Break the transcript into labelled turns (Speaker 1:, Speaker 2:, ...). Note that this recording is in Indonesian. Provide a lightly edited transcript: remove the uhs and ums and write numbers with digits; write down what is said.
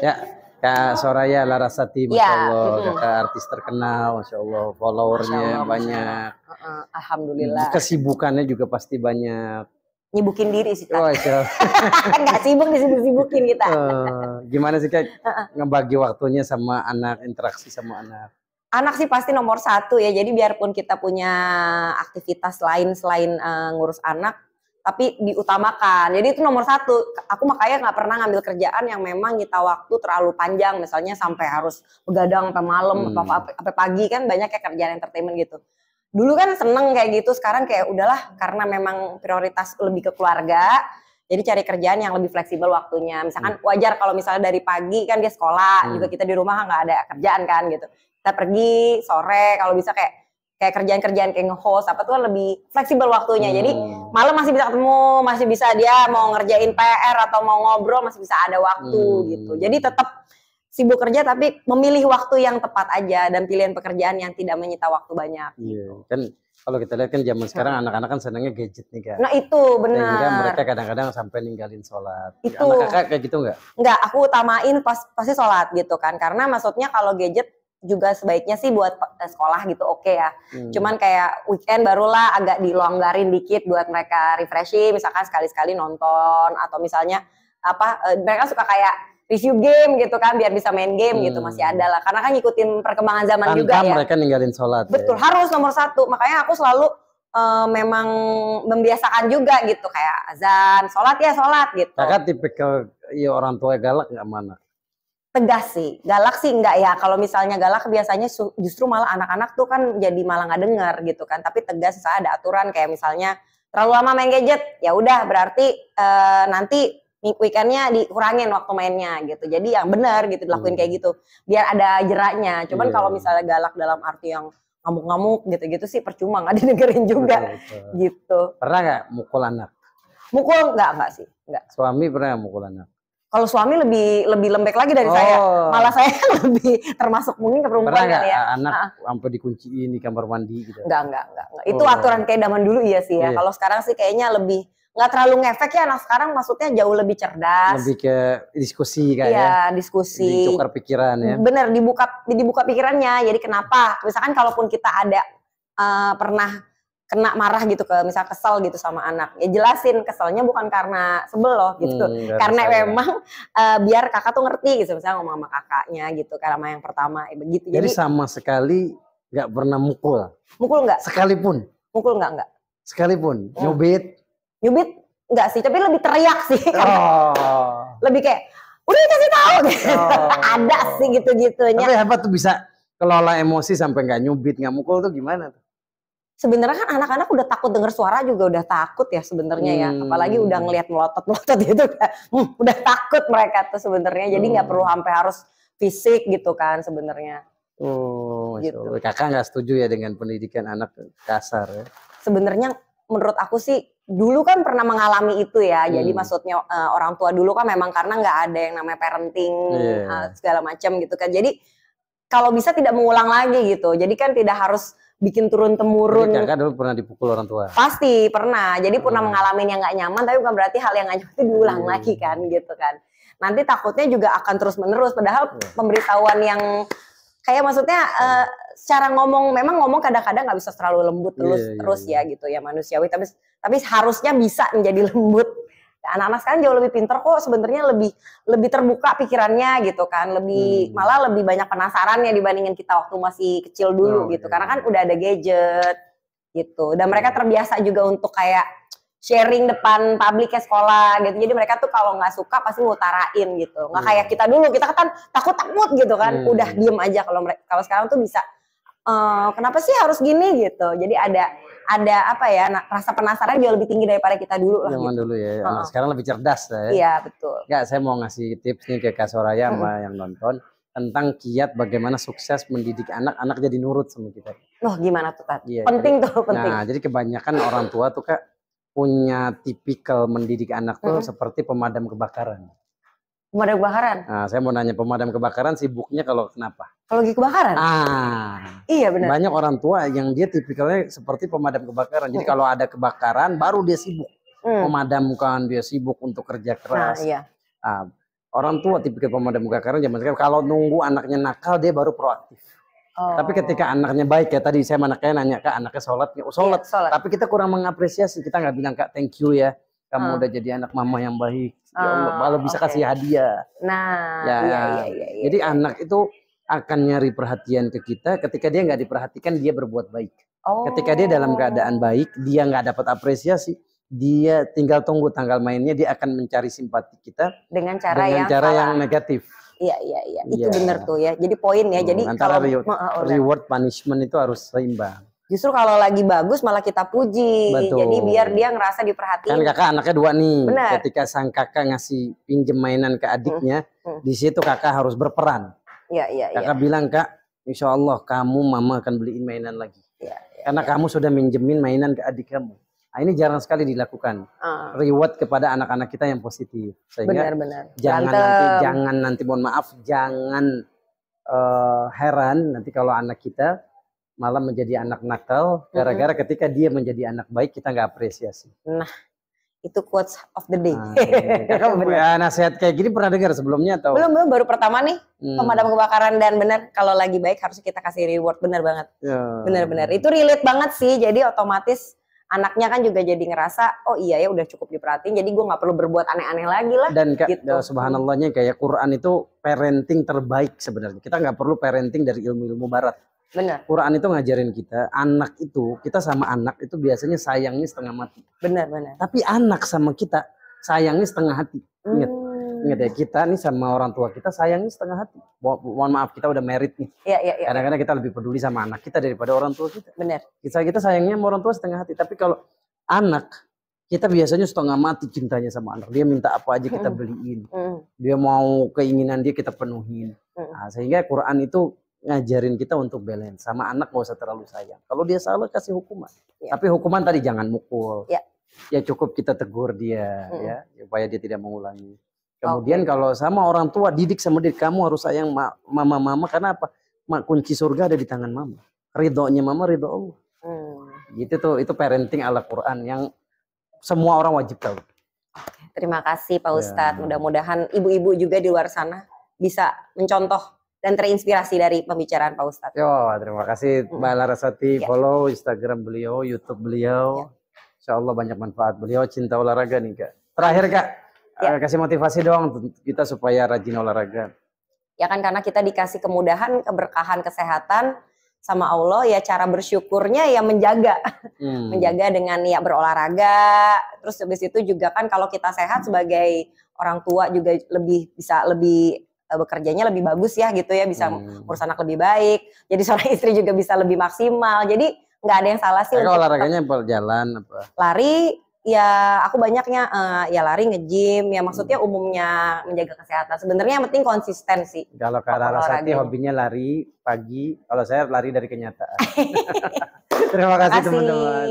Speaker 1: Ya, Kak Soraya Larasati, Masya
Speaker 2: Ya,
Speaker 1: Allah, kakak artis terkenal, Masya Allah, followernya banyak.
Speaker 2: Alhamdulillah.
Speaker 1: Kesibukannya juga pasti banyak.
Speaker 2: Nyibukin diri sih,
Speaker 1: Oh, Masya Allah.
Speaker 2: Nggak sibuk, disibuk-sibukin kita.
Speaker 1: Gimana sih Kak ngebagi waktunya sama anak, interaksi sama anak?
Speaker 2: Anak sih pasti nomor satu ya, jadi biarpun kita punya aktivitas lain selain ngurus anak, tapi diutamakan. Jadi itu nomor satu. Aku makanya nggak pernah ngambil kerjaan yang memang nyita waktu terlalu panjang, misalnya sampai harus begadang sampai malam, sampai pagi kan banyak kayak kerjaan entertainment gitu. Dulu kan seneng kayak gitu, sekarang kayak udahlah karena memang prioritas lebih ke keluarga. Jadi cari kerjaan yang lebih fleksibel waktunya. Misalkan wajar kalau misalnya dari pagi kan dia sekolah, juga kita di rumah nggak ada kerjaan kan gitu. Kita pergi sore kalau bisa kayak kerjaan-kerjaan kayak nge-host apa tuh lebih fleksibel waktunya. Jadi malam masih bisa ketemu, masih bisa dia mau ngerjain PR atau mau ngobrol masih bisa ada waktu gitu. Jadi tetap sibuk kerja tapi memilih waktu yang tepat aja dan pilihan pekerjaan yang tidak menyita waktu banyak.
Speaker 1: Iya, kan kalau kita lihat kan zaman sekarang anak-anak kan senangnya gadget nih Kak.
Speaker 2: Nah itu benar.
Speaker 1: Sehingga mereka kadang-kadang sampai ninggalin sholat.
Speaker 2: Itu.
Speaker 1: Anak kakak kayak gitu nggak?
Speaker 2: Nggak, aku utamain pasti sholat gitu kan. Karena maksudnya kalau gadget juga sebaiknya sih buat sekolah gitu oke ya. Cuman kayak weekend barulah agak dilonggarin dikit buat mereka refreshing. Misalkan sekali-sekali nonton atau misalnya mereka suka kayak review game gitu kan biar bisa main game gitu masih ada lah. Karena kan ngikutin perkembangan zaman
Speaker 1: tanpa
Speaker 2: juga ya.
Speaker 1: Mereka ninggalin sholat.
Speaker 2: Betul, harus nomor satu. Makanya aku selalu memang membiasakan juga gitu kayak azan, sholat ya sholat gitu.
Speaker 1: Kakak tipikal ya orang tua galak nggak mana?
Speaker 2: Tegas sih, galak sih enggak ya. Kalau misalnya galak biasanya justru malah anak-anak tuh kan jadi malah nggak dengar gitu kan. Tapi tegas saya ada aturan kayak misalnya terlalu lama main gadget, ya udah berarti nanti weekendnya dikurangin waktu mainnya gitu. Jadi yang benar gitu dilakuin kayak gitu, biar ada jeraknya. Cuman kalau misalnya galak dalam arti yang ngamuk-ngamuk gitu-gitu sih percuma nggak didengerin juga. Betul. Gitu.
Speaker 1: Pernah nggak mukul anak?
Speaker 2: Mukul nggak sih, nggak.
Speaker 1: Suami pernah mukul anak?
Speaker 2: Kalau suami lebih lembek lagi dari saya, malah saya lebih termasuk mungkin ke perempuan kan ya.
Speaker 1: Anak sampai dikunciin di kamar mandi gitu?
Speaker 2: Enggak. Itu aturan kayak zaman dulu iya sih ya. Kalau sekarang sih kayaknya lebih nggak terlalu ngefek ya. Anak sekarang maksudnya jauh lebih cerdas.
Speaker 1: Lebih ke diskusi kan ya?
Speaker 2: Iya, diskusi.
Speaker 1: Ditukar pikiran ya?
Speaker 2: Bener, dibuka pikirannya. Jadi kenapa? Misalkan kalaupun kita ada pernah kena marah gitu misal kesel gitu sama anak, ya jelasin keselnya bukan karena sebel loh gitu, karena memang biar kakak tuh ngerti gitu, misalnya ngomong sama kakaknya gitu, karena yang pertama begitu.
Speaker 1: Jadi sama sekali nggak pernah mukul?
Speaker 2: Mukul nggak?
Speaker 1: Sekalipun?
Speaker 2: Mukul nggak.
Speaker 1: Sekalipun? Nyubit
Speaker 2: nggak sih, tapi lebih teriak sih. Lebih kayak udah kasih tahu gitu. Ada sih gitu-gitunya.
Speaker 1: Tapi hebat tuh bisa kelola emosi sampai nggak nyubit, nggak mukul tuh gimana tuh?
Speaker 2: Sebenarnya kan anak-anak udah takut dengar suara juga udah takut ya sebenarnya ya, apalagi udah ngelihat melotot gitu kan, udah takut mereka tuh sebenarnya. Jadi nggak perlu sampai harus fisik gitu kan sebenarnya.
Speaker 1: Gitu. Kakak nggak setuju ya dengan pendidikan anak kasar ya? Sebenarnya
Speaker 2: menurut aku sih dulu kan pernah mengalami itu ya. Jadi maksudnya orang tua dulu kan memang karena nggak ada yang namanya parenting segala macam gitu kan. Jadi kalau bisa tidak mengulang lagi gitu. Jadi kan tidak harus bikin turun-temurun.
Speaker 1: Jadi kakak dulu pernah dipukul orang tua?
Speaker 2: Pasti pernah. Jadi pernah mengalami yang nggak nyaman, tapi bukan berarti hal yang nggak nyaman itu diulang lagi kan gitu kan. Nanti takutnya juga akan terus-menerus. Padahal pemberitahuan yang kayak maksudnya secara ngomong, memang ngomong kadang-kadang nggak bisa terlalu lembut terus ya gitu ya manusiawi. Tapi harusnya bisa menjadi lembut. Anak-anak sekarang jauh lebih pinter kok sebenarnya, lebih terbuka pikirannya gitu kan, malah lebih banyak penasarannya dibandingin kita waktu masih kecil dulu gitu. Karena kan udah ada gadget gitu, dan mereka terbiasa juga untuk kayak sharing depan publik ke sekolah gitu. Jadi mereka tuh kalau nggak suka pasti ngutarain gitu, nggak kayak kita dulu, kita kan takut gitu kan, udah diem aja. Kalau sekarang tuh bisa kenapa sih harus gini gitu. Jadi ada apa ya, rasa penasaran jauh lebih tinggi daripada kita dulu lah.
Speaker 1: Zaman
Speaker 2: gitu.
Speaker 1: Dulu ya, anak sekarang lebih cerdas ya.
Speaker 2: Iya betul.
Speaker 1: Nggak, saya mau ngasih tips nih ke Kak Soraya sama yang nonton tentang kiat bagaimana sukses mendidik anak jadi nurut sama kita.
Speaker 2: Loh gimana tuh Tat?
Speaker 1: Iya,
Speaker 2: penting.
Speaker 1: Nah jadi kebanyakan orang tua tuh Kak punya tipikal mendidik anak tuh seperti pemadam kebakaran.
Speaker 2: Pemadam kebakaran?
Speaker 1: Nah, saya mau nanya, pemadam kebakaran sibuknya kalau kenapa?
Speaker 2: Kalau lagi kebakaran? Iya benar.
Speaker 1: Banyak orang tua yang dia tipikalnya seperti pemadam kebakaran. Jadi kalau ada kebakaran baru dia sibuk memadamkan, dia sibuk untuk kerja keras.
Speaker 2: Nah, iya.
Speaker 1: orang tua tipikal pemadam kebakaran zaman sekarang kalau nunggu anaknya nakal dia baru proaktif. Tapi ketika anaknya baik ya tadi saya anaknya nanya Kak anaknya sholat nggak? Sholat.
Speaker 2: Sholat.
Speaker 1: Tapi kita kurang mengapresiasi, kita nggak bilang Kak thank you ya kamu udah jadi anak mama yang baik. Ya Allah, kalau bisa kasih hadiah.
Speaker 2: Nah,
Speaker 1: ya,
Speaker 2: iya.
Speaker 1: Jadi anak itu akan nyari perhatian ke kita. Ketika dia nggak diperhatikan dia berbuat baik. Ketika dia dalam keadaan baik dia nggak dapat apresiasi, dia tinggal tunggu tanggal mainnya, dia akan mencari simpati kita
Speaker 2: dengan cara
Speaker 1: yang negatif.
Speaker 2: Iya. Itu benar tuh ya. Jadi poin ya. Jadi
Speaker 1: antara reward punishment itu harus seimbang.
Speaker 2: Justru kalau lagi bagus malah kita puji.
Speaker 1: Betul.
Speaker 2: Jadi biar dia ngerasa diperhatiin.
Speaker 1: Kan kakak anaknya 2 nih.
Speaker 2: Benar.
Speaker 1: Ketika sang kakak ngasih pinjem mainan ke adiknya, di situ kakak harus berperan.
Speaker 2: Iya.
Speaker 1: Kakak bilang Kak, insya Allah kamu mama akan beliin mainan lagi. Karena kamu sudah minjemin mainan ke adik kamu. Nah, ini jarang sekali dilakukan. Reward kepada anak-anak kita yang positif. Sehingga
Speaker 2: benar.
Speaker 1: jangan nanti mohon maaf, jangan heran nanti kalau anak kita malah menjadi anak nakal gara-gara ketika dia menjadi anak baik kita nggak apresiasi.
Speaker 2: Nah, itu quotes of the day.
Speaker 1: Kakak nasihat kayak gini pernah dengar sebelumnya atau?
Speaker 2: Belum, baru pertama nih pemadam kebakaran dan benar kalau lagi baik harus kita kasih reward, benar banget. Benar. Itu relate banget sih, jadi otomatis anaknya kan juga jadi ngerasa oh iya ya udah cukup diperhatiin, jadi gue nggak perlu berbuat aneh-aneh lagi lah.
Speaker 1: Dan
Speaker 2: gitu.
Speaker 1: Subhanallahnya kayak Quran itu parenting terbaik sebenarnya. Kita nggak perlu parenting dari ilmu-ilmu barat.
Speaker 2: Benar.
Speaker 1: Quran itu ngajarin kita, anak itu, kita sama anak itu biasanya sayangnya setengah mati.
Speaker 2: Benar.
Speaker 1: Tapi anak sama kita sayangnya setengah hati. Ingat ya, kita nih sama orang tua kita sayangnya setengah hati. Mohon maaf kita udah married nih.
Speaker 2: Iya.
Speaker 1: Kadang-kadang kita lebih peduli sama anak kita daripada orang tua kita.
Speaker 2: Benar.
Speaker 1: Kita sayangnya sama orang tua setengah hati. Tapi kalau anak, kita biasanya setengah mati cintanya sama anak. Dia minta apa aja kita beliin. Dia mau keinginan dia kita penuhin. Nah, sehingga Quran itu ngajarin kita untuk balance. Sama anak gak usah terlalu sayang. Kalau dia salah kasih hukuman. Tapi hukuman tadi jangan mukul. Ya cukup kita tegur dia ya supaya dia tidak mengulangi. Kemudian kalau sama orang tua didik sama diri kamu harus sayang mama karena apa? Kunci surga ada di tangan mama. Ridhonya mama ridho Allah. Gitu tuh, itu parenting ala Quran yang semua orang wajib tahu.
Speaker 2: Terima kasih Pak Ustadz. Mudah-mudahan ibu-ibu juga di luar sana bisa mencontoh dan terinspirasi dari pembicaraan Pak Ustadz.
Speaker 1: Terima kasih Mbak Larasati. Follow Instagram beliau, YouTube beliau. Insya Allah banyak manfaat. Beliau cinta olahraga nih Kak. Terakhir Kak, kasih motivasi dong kita supaya rajin olahraga.
Speaker 2: Ya kan karena kita dikasih kemudahan, keberkahan, kesehatan sama Allah, ya cara bersyukurnya ya menjaga. Menjaga dengan ya berolahraga. Terus habis itu juga kan kalau kita sehat sebagai orang tua juga bisa lebih bekerjanya lebih bagus ya gitu ya, bisa ngurus anak lebih baik, jadi seorang istri juga bisa lebih maksimal, jadi nggak ada yang salah sih.
Speaker 1: Olahraganya jalan apa?
Speaker 2: Lari ya, aku banyaknya ya lari, nge-gym ya, maksudnya umumnya menjaga kesehatan. Sebenarnya yang penting konsistensi.
Speaker 1: Kalau Kak Larasati hobinya lari pagi, kalau saya lari dari kenyataan. Terima kasih teman-teman.